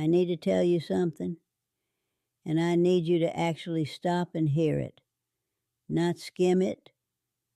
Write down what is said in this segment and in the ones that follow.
I need to tell you something, and I need you to actually stop and hear it. Not skim it,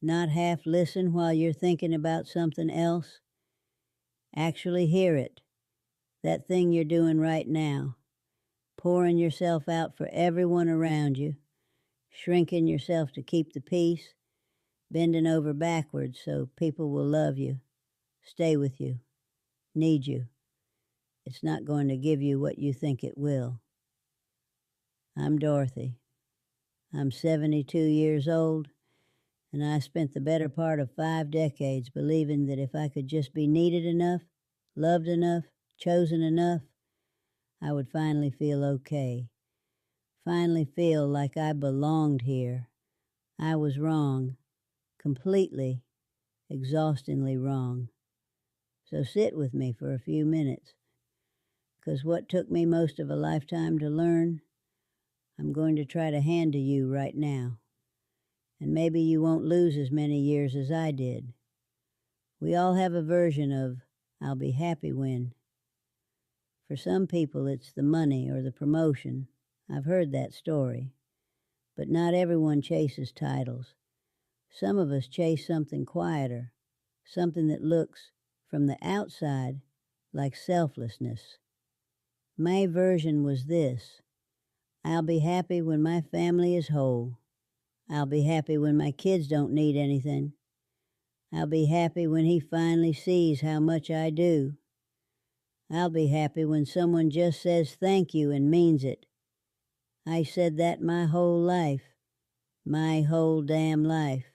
not half listen while you're thinking about something else. Actually hear it, that thing you're doing right now, pouring yourself out for everyone around you, shrinking yourself to keep the peace, bending over backwards so people will love you, stay with you, need you. It's not going to give you what you think it will. I'm Dorothy. I'm 72 years old, and I spent the better part of 5 decades believing that if I could just be needed enough, loved enough, chosen enough, I would finally feel okay. Finally feel like I belonged here. I was wrong, completely, exhaustingly wrong. So sit with me for a few minutes, because what took me most of a lifetime to learn, I'm going to try to hand to you right now. And maybe you won't lose as many years as I did. We all have a version of, I'll be happy when. For some people, it's the money or the promotion. I've heard that story. But not everyone chases titles. Some of us chase something quieter, something that looks, from the outside, like selflessness. My version was this: I'll be happy when my family is whole. I'll be happy when my kids don't need anything. I'll be happy when he finally sees how much I do. I'll be happy when someone just says thank you and means it. I said that my whole life, my whole damn life.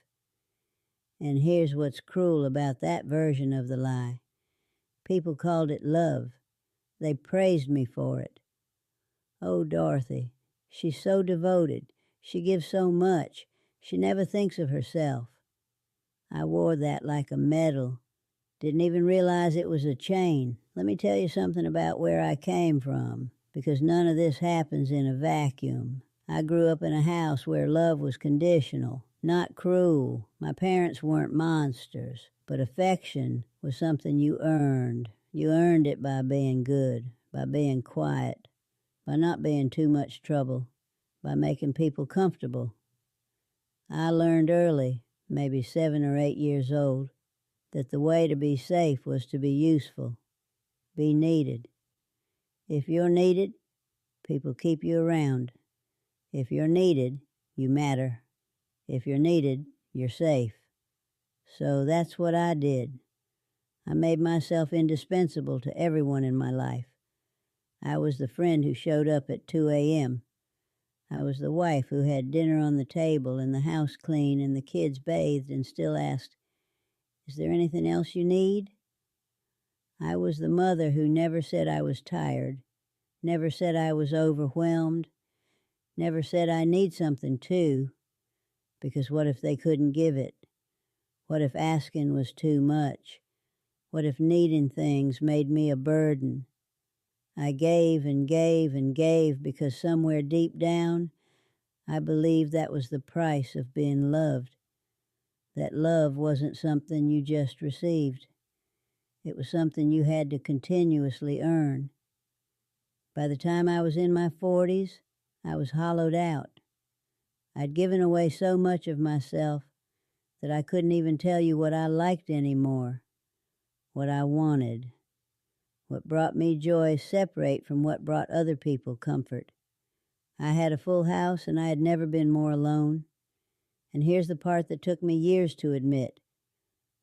And here's what's cruel about that version of the lie. People called it love. They praised me for it. Oh, Dorothy, she's so devoted. She gives so much. She never thinks of herself. I wore that like a medal. Didn't even realize it was a chain. Let me tell you something about where I came from, because none of this happens in a vacuum. I grew up in a house where love was conditional, not cruel. My parents weren't monsters, but affection was something you earned. You earned it by being good, by being quiet, by not being too much trouble, by making people comfortable. I learned early, maybe 7 or 8 years old, that the way to be safe was to be useful, be needed. If you're needed, people keep you around. If you're needed, you matter. If you're needed, you're safe. So that's what I did. I made myself indispensable to everyone in my life. I was the friend who showed up at 2 a.m. I was the wife who had dinner on the table and the house clean and the kids bathed and still asked, "Is there anything else you need?" I was the mother who never said I was tired, never said I was overwhelmed, never said I need something too, because what if they couldn't give it? What if asking was too much? What if needing things made me a burden? I gave and gave and gave because somewhere deep down, I believed that was the price of being loved. That love wasn't something you just received. It was something you had to continuously earn. By the time I was in my 40s, I was hollowed out. I'd given away so much of myself that I couldn't even tell you what I liked anymore, what I wanted. What brought me joy separate from what brought other people comfort. I had a full house and I had never been more alone. And here's the part that took me years to admit,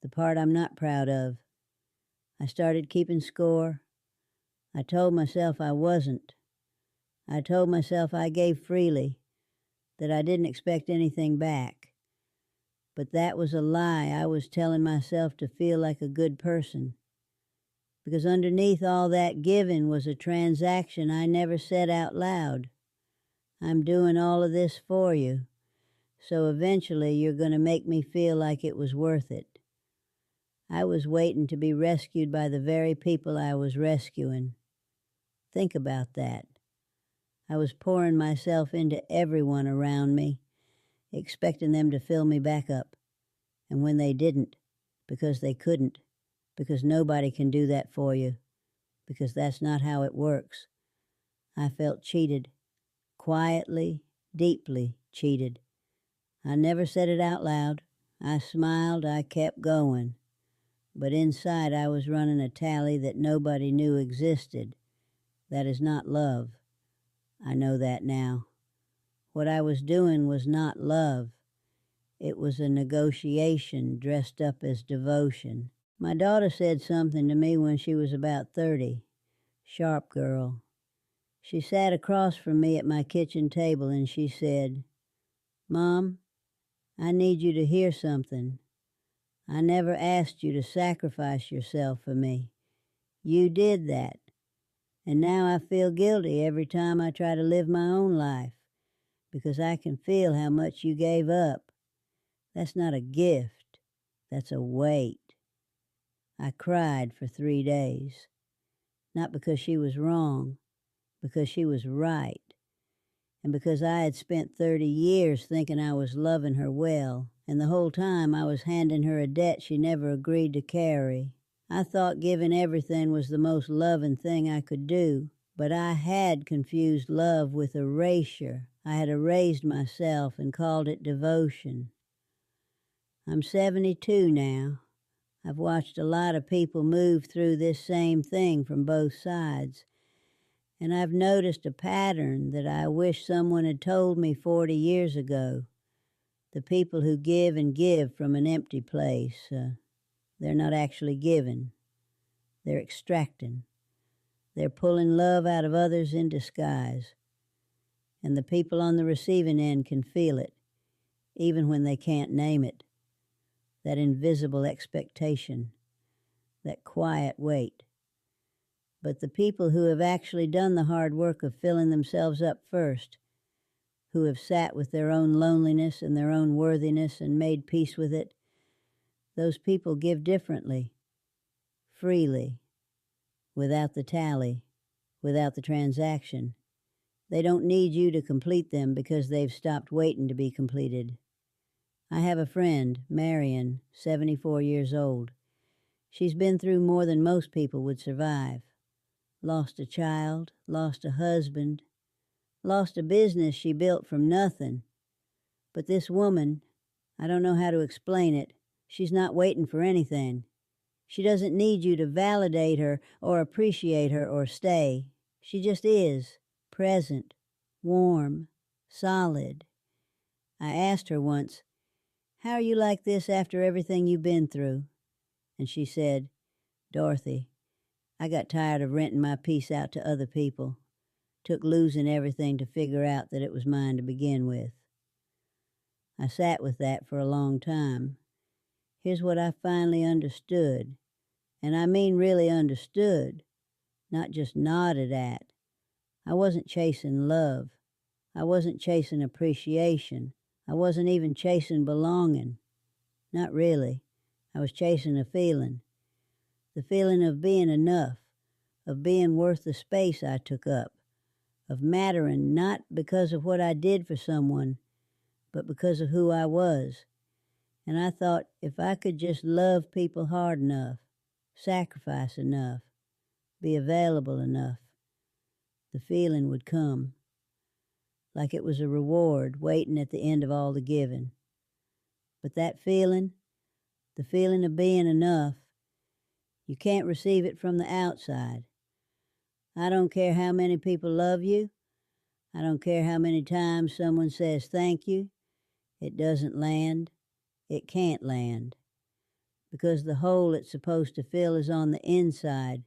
the part I'm not proud of. I started keeping score. I told myself I wasn't. I told myself I gave freely, that I didn't expect anything back. But that was a lie I was telling myself to feel like a good person. Because underneath all that giving was a transaction I never said out loud. I'm doing all of this for you, so eventually you're going to make me feel like it was worth it. I was waiting to be rescued by the very people I was rescuing. Think about that. I was pouring myself into everyone around me, expecting them to fill me back up. And when they didn't, because they couldn't, because nobody can do that for you, because that's not how it works. I felt cheated, quietly, deeply cheated. I never said it out loud. I smiled, I kept going. But inside I was running a tally that nobody knew existed. That is not love. I know that now. What I was doing was not love. It was a negotiation dressed up as devotion. My daughter said something to me when she was about 30. Sharp girl. She sat across from me at my kitchen table and she said, "Mom, I need you to hear something. I never asked you to sacrifice yourself for me. You did that. And now I feel guilty every time I try to live my own life because I can feel how much you gave up. That's not a gift. That's a weight." I cried for 3 days. Not because she was wrong, because she was right. And because I had spent 30 years thinking I was loving her well, and the whole time I was handing her a debt she never agreed to carry. I thought giving everything was the most loving thing I could do, but I had confused love with erasure. I had erased myself and called it devotion. I'm 72 now. I've watched a lot of people move through this same thing from both sides. And I've noticed a pattern that I wish someone had told me 40 years ago. The people who give and give from an empty place, they're not actually giving. They're extracting. They're pulling love out of others in disguise. And the people on the receiving end can feel it, even when they can't name it. That invisible expectation, that quiet weight. But the people who have actually done the hard work of filling themselves up first, who have sat with their own loneliness and their own worthiness and made peace with it, those people give differently, freely, without the tally, without the transaction. They don't need you to complete them because they've stopped waiting to be completed. I have a friend, Marion, 74 years old. She's been through more than most people would survive. Lost a child, lost a husband, lost a business she built from nothing. But this woman, I don't know how to explain it. She's not waiting for anything. She doesn't need you to validate her or appreciate her or stay. She just is, present, warm, solid. I asked her once, "How are you like this after everything you've been through?" And she said, "Dorothy, I got tired of renting my peace out to other people. Took losing everything to figure out that it was mine to begin with." I sat with that for a long time. Here's what I finally understood, and I mean really understood, not just nodded at. I wasn't chasing love. I wasn't chasing appreciation. I wasn't even chasing belonging. Not really. I was chasing a feeling. The feeling of being enough, of being worth the space I took up, of mattering not because of what I did for someone, but because of who I was. And I thought if I could just love people hard enough, sacrifice enough, be available enough, the feeling would come. Like it was a reward waiting at the end of all the giving. But that feeling, the feeling of being enough, you can't receive it from the outside. I don't care how many people love you. I don't care how many times someone says thank you. It doesn't land. It can't land. Because the hole it's supposed to fill is on the inside,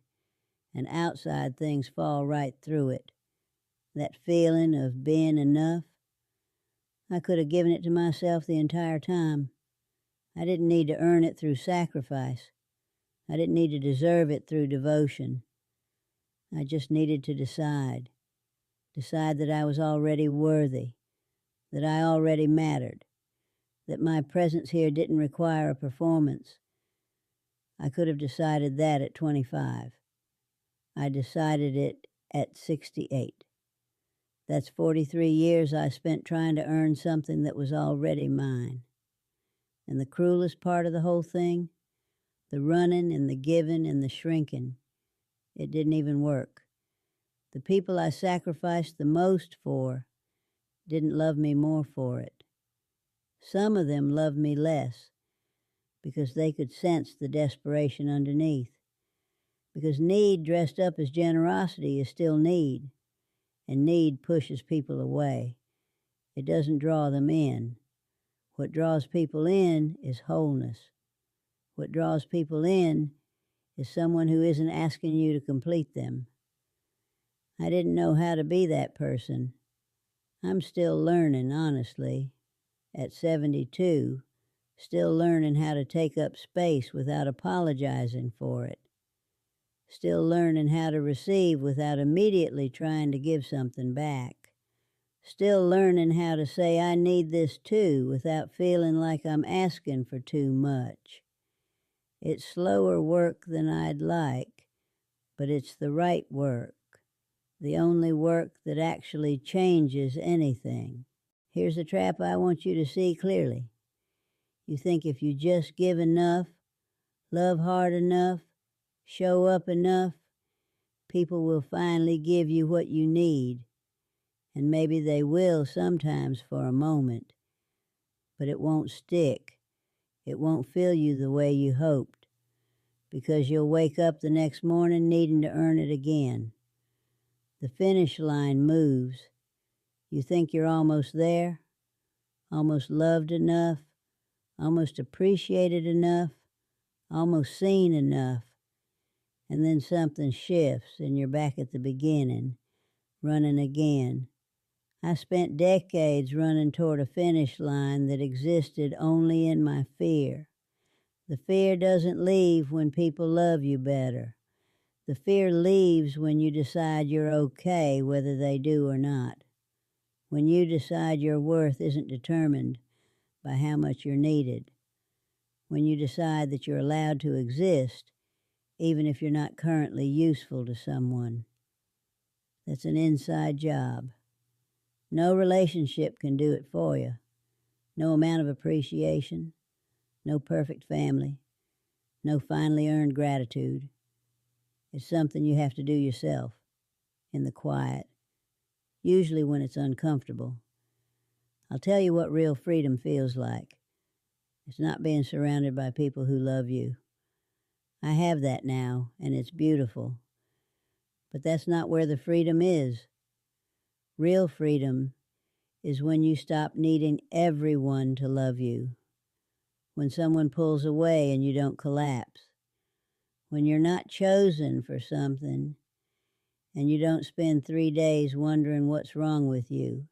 and outside things fall right through it. That feeling of being enough, I could have given it to myself the entire time. I didn't need to earn it through sacrifice. I didn't need to deserve it through devotion. I just needed to decide that I was already worthy, that I already mattered, that my presence here didn't require a performance. I could have decided that at 25. I decided it at 68. That's 43 years I spent trying to earn something that was already mine. And the cruelest part of the whole thing, the running and the giving and the shrinking, it didn't even work. The people I sacrificed the most for didn't love me more for it. Some of them loved me less because they could sense the desperation underneath. Because need dressed up as generosity is still need, and need pushes people away. It doesn't draw them in. What draws people in is wholeness. What draws people in is someone who isn't asking you to complete them. I didn't know how to be that person. I'm still learning, honestly. At 72, still learning how to take up space without apologizing for it. Still learning how to receive without immediately trying to give something back. Still learning how to say I need this too without feeling like I'm asking for too much. It's slower work than I'd like, but it's the right work. The only work that actually changes anything. Here's a trap I want you to see clearly. You think if you just give enough, love hard enough, show up enough, people will finally give you what you need. And maybe they will sometimes for a moment, but it won't stick. It won't fill you the way you hoped, because you'll wake up the next morning needing to earn it again. The finish line moves. You think you're almost there, almost loved enough, almost appreciated enough, almost seen enough, and then something shifts and you're back at the beginning, running again. I spent decades running toward a finish line that existed only in my fear. The fear doesn't leave when people love you better. The fear leaves when you decide you're okay whether they do or not. When you decide your worth isn't determined by how much you're needed. When you decide that you're allowed to exist even if you're not currently useful to someone. That's an inside job. No relationship can do it for you. No amount of appreciation, no perfect family, no finally earned gratitude. It's something you have to do yourself, in the quiet, usually when it's uncomfortable. I'll tell you what real freedom feels like. It's not being surrounded by people who love you. I have that now, and it's beautiful. But that's not where the freedom is. Real freedom is when you stop needing everyone to love you. When someone pulls away and you don't collapse. When you're not chosen for something and you don't spend 3 days wondering what's wrong with you.